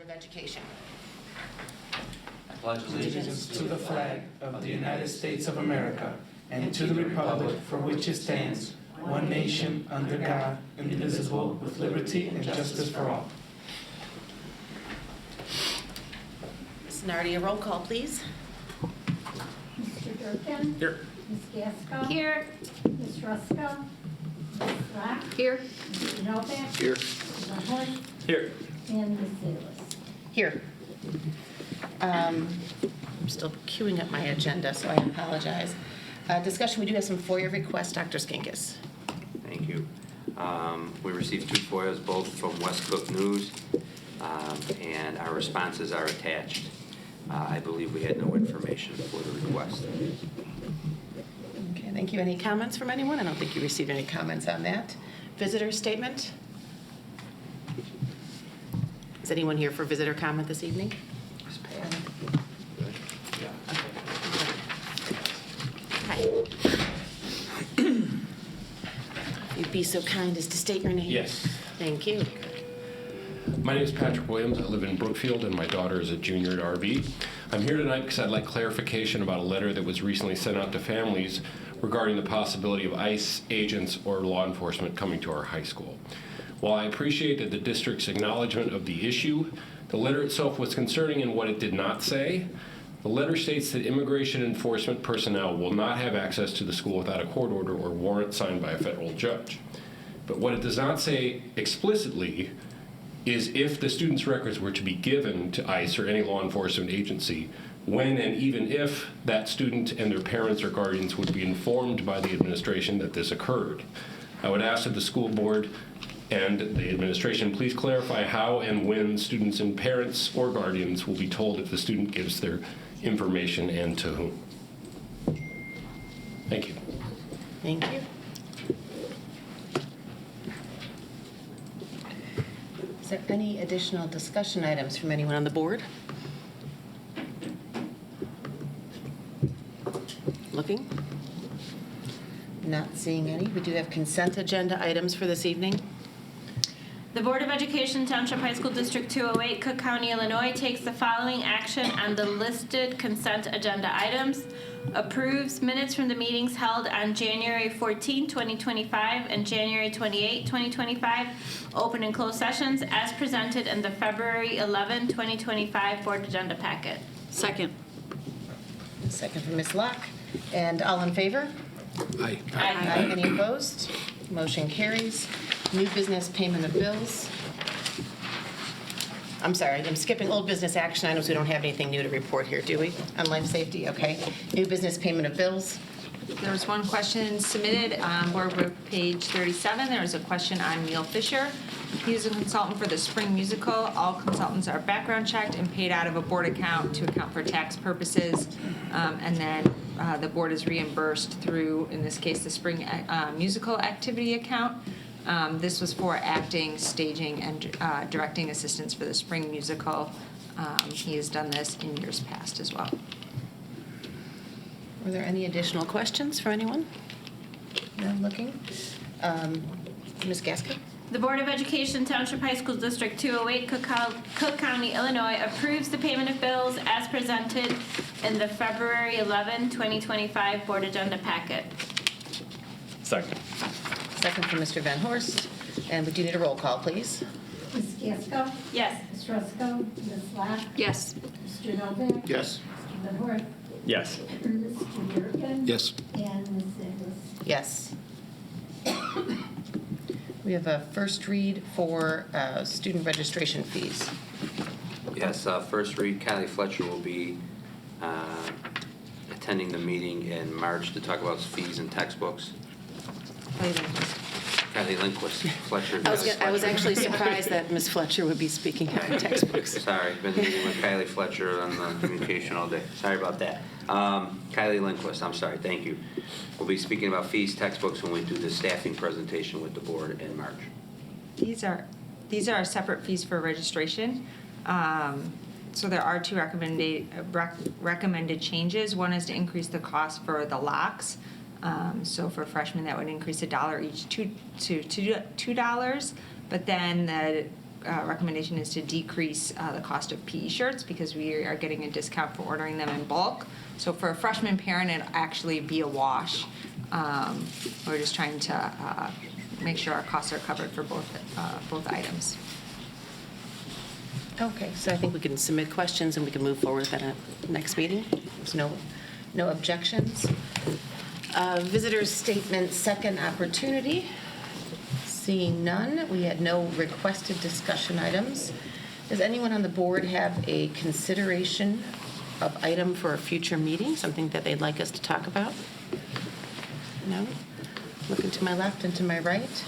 of Education. I pledge Allegiance to the flag of the United States of America and to the republic for which it stands, one nation, under God, indivisible, with liberty and justice for all. Ms. Nardi, a roll call, please. Mr. Durkin? Here. Ms. Gasko? Here. Ms. Ruska? Ms. Black? Here. Mr. Novak? Here. Mr. Van Horn? Here. And Ms. Salas. Here. I'm still queuing up my agenda, so I apologize. Discussion, we do have some FOIA requests. Dr. Skinkis. Thank you. We received 2 FOIAs, both from West Cook News, and our responses are attached. I believe we had no information for the request. Okay, thank you. Any comments from anyone? I don't think you received any comments on that. Visitor statement? Is anyone here for visitor comment this evening? Hi. You'd be so kind as to state your name. Yes. Thank you. My name is Patrick Williams. I live in Brookfield, and my daughter is a junior at RV. I'm here tonight because I'd like clarification about a letter that was recently sent out to families regarding the possibility of ICE agents or law enforcement coming to our high school. While I appreciate that the district's acknowledgement of the issue, the letter itself was concerning in what it did not say. The letter states that immigration enforcement personnel will not have access to the school without a court order or warrant signed by a federal judge. But what it does not say explicitly is if the student's records were to be given to ICE or any law enforcement agency, when and even if that student and their parents or guardians would be informed by the administration that this occurred. I would ask that the school board and the administration please clarify how and when students and parents or guardians will be told if the student gives their information and to whom. Thank you. Thank you. Is there any additional discussion items from anyone on the board? Looking? Not seeing any. We do have consent agenda items for this evening. The Board of Education, Township High School District 208, Cook County, Illinois, takes the following action on the listed consent agenda items. Approves minutes from the meetings held on January 14, 2025 and January 28, 2025, open and closed sessions as presented in the February 11, 2025 board agenda packet. Second. Second from Ms. Locke. And all in favor? Aye. Aye. Any opposed? Motion carries. New business payment of bills. I'm sorry, I'm skipping old business action items. We don't have anything new to report here, do we? On life safety, okay. New business payment of bills. There was one question submitted on board page 37. There was a question on Neil Fisher. He is a consultant for the spring musical. All consultants are background checked and paid out of a board account to account for tax purposes. And then the board is reimbursed through, in this case, the spring musical activity account. This was for acting, staging, and directing assistance for the spring musical. He has done this in years past as well. Were there any additional questions for anyone? No, looking. Ms. Gasko? The Board of Education, Township High School District 208, Cook County, Illinois, approves the payment of bills as presented in the February 11, 2025 board agenda packet. Second. Second from Mr. Van Horst. And we do need a roll call, please. Ms. Gasko? Yes. Ms. Ruska? Ms. Black? Yes. Mr. Novak? Yes. Mr. Van Horn? Yes. Mr. Durkin? Yes. And Ms. Salas. Yes. We have a first read for student registration fees. Yes, first read, Kylie Fletcher will be attending the meeting in March to talk about fees and textbooks. Kylie Lindquist, Fletcher. I was actually surprised that Ms. Fletcher would be speaking on textbooks. Sorry, been meeting with Kylie Fletcher on the communication all day. Sorry about that. Kylie Lindquist, I'm sorry, thank you. We'll be speaking about fees, textbooks when we do the staffing presentation with the board in March. These are our separate fees for registration. So there are 2 recommended changes. One is to increase the cost for the locks. So for freshmen, that would increase $1 each to $2. But then the recommendation is to decrease the cost of PE shirts because we are getting a discount for ordering them in bulk. So for a freshman parent, it'll actually be a wash. We're just trying to make sure our costs are covered for both items. Okay, so I think we can submit questions and we can move forward at a next meeting. There's no objections. Visitors' statement, second opportunity. Seeing none, we had no requested discussion items. Does anyone on the board have a consideration of item for a future meeting, something that they'd like us to talk about? No? Looking to my left and to my right.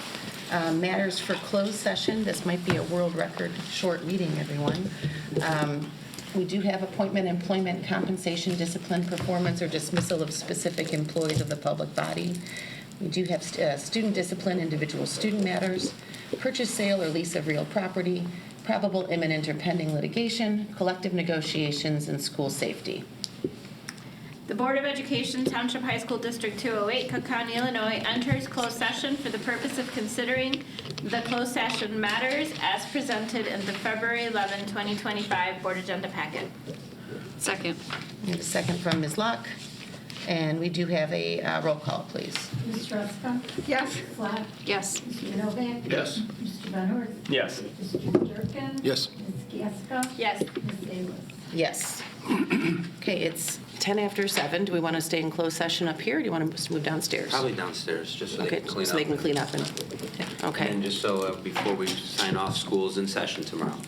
Matters for closed session. This might be a world record short meeting, everyone. We do have appointment, employment, compensation, discipline, performance, or dismissal of specific employees of the public body. We do have student discipline, individual student matters, purchase, sale, or lease of real property, probable imminent or pending litigation, collective negotiations, and school safety. The Board of Education, Township High School District 208, Cook County, Illinois, enters closed session for the purpose of considering the closed session matters as presented in the February 11, 2025 Board Agenda Packet. Second. We have a second from Ms. Locke, and we do have a roll call, please. Ms. Ruska? Yes. Ms. Slack? Yes. Mr. Novak? Yes. Mr. Van Horst? Yes. Mr. Durkin? Yes. Ms. Gasko? Yes. Ms. Salas? Yes. Okay, it's 10 after 7. Do we want to stay in closed session up here, or do you want to move downstairs? Probably downstairs, just so they Okay, can clean up. so they can clean up and, okay. And just so before we sign off, school's in session tomorrow.